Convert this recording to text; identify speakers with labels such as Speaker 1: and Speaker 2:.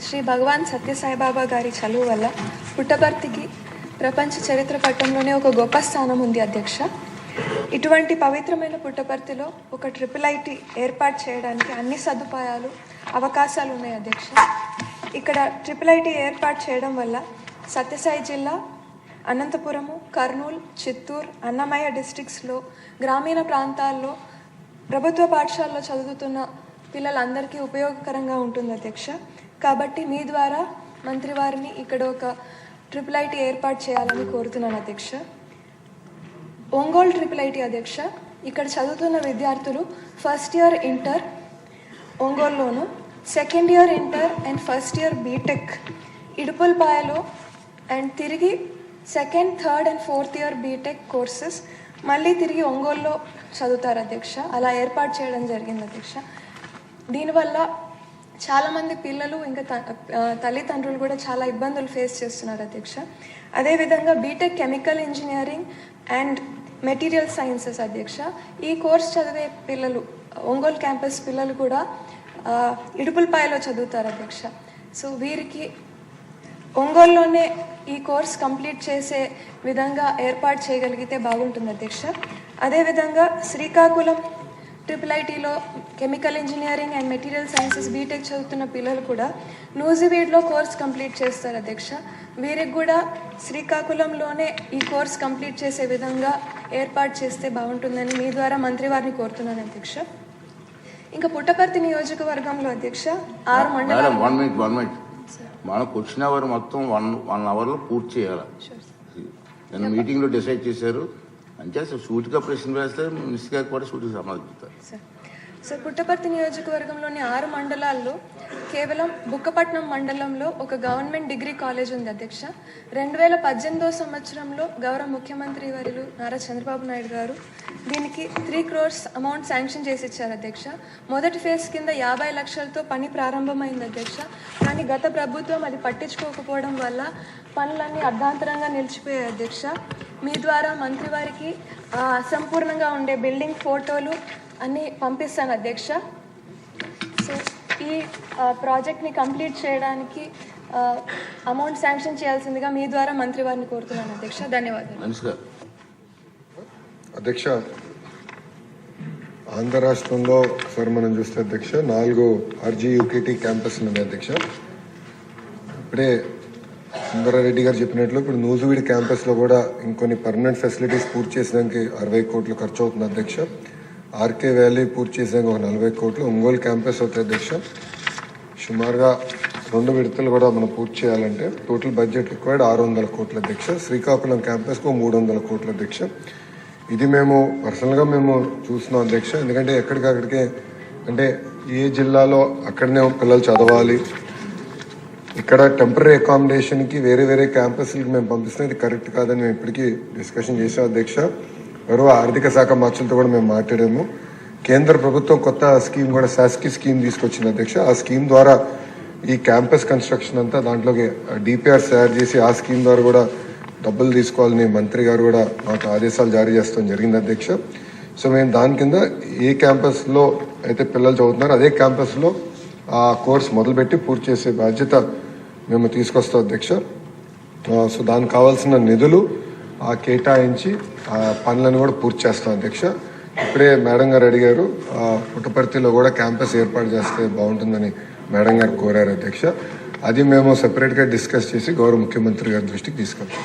Speaker 1: శ్రీ భగవాన్ సత్యసాయిబాబా గారి చలువు వల్ల పుట్టపర్తికి ప్రపంచ చరిత్ర పట్టంలోనే ఒక గొప్ప స్థానం ఉంది అధ్యక్ష. ఇటువంటి పవిత్రమైన పుట్టపర్తిలో ఒక IIIT ఏర్పాటు చేయడానికి అన్ని సదుపాయాలు అవకాశాలు ఉన్నాయి అధ్యక్ష. ఇక్కడ IIIT ఏర్పాటు చేయడం వల్ల సత్యసాయి జిల్లా, అనంతపురము, కర్నూలు, చిత్తూరు, అన్నమయ్య డిస్ట్రిక్ట్స్లో గ్రామీణ ప్రాంతాల్లో ప్రభుత్వ పాఠశాలలో చదువుతున్న పిల్లలందరికీ ఉపయోగకరంగా ఉంటుంది అధ్యక్ష. కాబట్టి మీ ద్వారా మంత్రి వారిని ఇక్కడ ఒక IIIT ఏర్పాటు చేయాలని కోరుతున్నాను అధ్యక్ష. ఒంగోలు IIIT అధ్యక్ష, ఇక్కడ చదువుతున్న విద్యార్థులు ఫస్ట్ ఇయర్ ఇంటర్ ఒంగోలులోను, second year inter and first year BTech ఇడుపులపాయలో, అండ్ తిరిగి second, third and fourth year BTech courses మళ్ళీ తిరిగి ఒంగోలులో చదువుతారు అధ్యక్ష. అలా ఏర్పాటు చేయడం జరిగింది అధ్యక్ష. దీనివల్ల చాలామంది పిల్లలు ఇంకా తల్లిదండ్రులు కూడా చాలా ఇబ్బందులు ఫేస్ చేస్తున్నారు అధ్యక్ష. అదేవిధంగా B Tech chemical engineering and material sciences అధ్యక్ష, ఈ కోర్స్ చదివే పిల్లలు, ఒంగోలు క్యాంపస్ పిల్లలు కూడా ఇడుపులపాయలో చదువుతారు అధ్యక్ష. సో వీరికి ఒంగోలులోనే ఈ కోర్స్ కంప్లీట్ చేసే విధంగా ఏర్పాటు చేయగలిగితే బాగుంటుంది అధ్యక్ష. అదేవిధంగా శ్రీకాకుళం IIITలో chemical engineering and material sciences BTech చదువుతున్న పిల్లలు కూడా నూజివీడ్లో కోర్స్ కంప్లీట్ చేస్తారు అధ్యక్ష. వీరికి కూడా శ్రీకాకుళంలోనే ఈ కోర్స్ కంప్లీట్ చేసే విధంగా ఏర్పాటు చేస్తే బాగుంటుందని మీ ద్వారా మంత్రి వారిని కోరుతున్నాను అధ్యక్ష. ఇంకా పుట్టపర్తి నియోజకవర్గంలో అధ్యక్ష 6 మండలాలు.
Speaker 2: మనకు వచ్చిన అవర్ మొత్తం 1 అవర్లో పూర్తి చేయాలి. నేను మీటింగ్లో డిసైడ్ చేశారు. అంటే సూటిగా ప్రశ్న వేస్తే మినిస్టర్ గారు కూడా సూటిగా సమాధానం.
Speaker 1: సార్, పుట్టపర్తి నియోజకవర్గంలోని 6 మండలాల్లో కేవలం బుక్కపట్నం మండలంలో ఒక గవర్నమెంట్ డిగ్రీ కాలేజ్ ఉంది అధ్యక్ష. 2018 సంవత్సరంలో గౌరవ ముఖ్యమంత్రి వర్యులు నారా చంద్రబాబు నాయుడు గారు దీనికి 3 crores అమౌంట్ శాంక్షన్ చేసి ఇచ్చారు అధ్యక్ష. మొదటి ఫేజ్ కింద 50 లక్షలతో పని ప్రారంభమైంది అధ్యక్ష. కానీ గత ప్రభుత్వం అది పట్టించుకోకపోవడం వల్ల పనులన్నీ అర్ధాంతరంగా నిలిచిపోయాయి అధ్యక్ష. మీ ద్వారా మంత్రి వారికి అసంపూర్ణంగా ఉండే బిల్డింగ్ ఫోటోలు అన్నీ పంపిస్తాను అధ్యక్ష. సో ఈ ప్రాజెక్ట్ని కంప్లీట్ చేయడానికి అమౌంట్ శాంక్షన్ చేయాల్సిందిగా మీ ద్వారా మంత్రి వారిని కోరుతున్నాను అధ్యక్ష. ధన్యవాదాలు
Speaker 3: అధ్యక్ష. ఆంధ్ర రాష్ట్రంలో సార్ మనం చూస్తే అధ్యక్ష 4 RGUKT క్యాంపస్లు ఉన్నాయి అధ్యక్ష. ఇప్పుడే సుందరారెడ్డి గారు చెప్పినట్లు ఇప్పుడు నూజివీడ్ క్యాంపస్లో కూడా ఇంకొన్ని పర్మనెంట్ ఫెసిలిటీస్ పూర్తి చేసడానికి 60 కోట్లు ఖర్చు అవుతుంది అధ్యక్ష. ఆర్కే వ్యాలీ పూర్తి చేసాక ఒక 40 కోట్లు. ఒంగోలు క్యాంపస్ అవుతుంది అధ్యక్ష. సుమారుగా 2 విడతలు కూడా మనం పూర్తి చేయాలంటే టోటల్ బడ్జెట్ రిక్వైర్డ్ 600 కోట్ల అధ్యక్ష. శ్రీకాకుళం క్యాంపస్కు 300 కోట్ల అధ్యక్ష. ఇది మేము పర్సనల్గా మేము చూస్తున్నాం అధ్యక్ష. ఎందుకంటే ఎక్కడికక్కడికే అంటే ఏ జిల్లాలో అక్కడనే పిల్లలు చదవాలి, ఇక్కడ టెంపరీ అకామిడేషన్కి వేరే వేరే క్యాంపస్లకి మేము పంపిస్తున్నాం. ఇది కరెక్ట్ కాదని మేము ఇప్పటికీ డిస్కషన్ చేసాం అధ్యక్ష. గౌరవ ఆర్థిక శాఖ మంత్రులతో కూడా మేము మాట్లాడాము. కేంద్ర ప్రభుత్వం కొత్త స్కీమ్ కూడా శాస్కీ స్కీమ్ తీసుకొచ్చింది అధ్యక్ష. ఆ స్కీమ్ ద్వారా ఈ క్యాంపస్ కన్స్ట్రక్షన్ అంతా దాంట్లోకి DPRs తయారు చేసి ఆ స్కీమ్ ద్వారా కూడా డబ్బులు తీసుకోవాలని మంత్రి గారు కూడా మాకు ఆదేశాలు జారీ చేస్తాం జరిగింది అధ్యక్ష. సో మేము దాని కింద ఏ క్యాంపస్లో అయితే పిల్లలు చదువుతున్నారో అదే క్యాంపస్లో ఆ కోర్స్ మొదలుపెట్టి పూర్తి చేసే బాధ్యత మేము తీసుకొస్తాం అధ్యక్ష. సో దానికి కావాల్సిన నిధులు కేటాయించి ఆ పనులను కూడా పూర్తి చేస్తాం అధ్యక్ష. ఇప్పుడే మేడం గారు అడిగారు పుట్టపర్తిలో కూడా క్యాంపస్ ఏర్పాటు చేస్తే బాగుంటుందని మేడం గారు కోరారు అధ్యక్ష. అది మేము సెపరేట్గా డిస్కస్ చేసి గౌరవ ముఖ్యమంత్రి గారి దృష్టికి తీసుకెళ్తాం.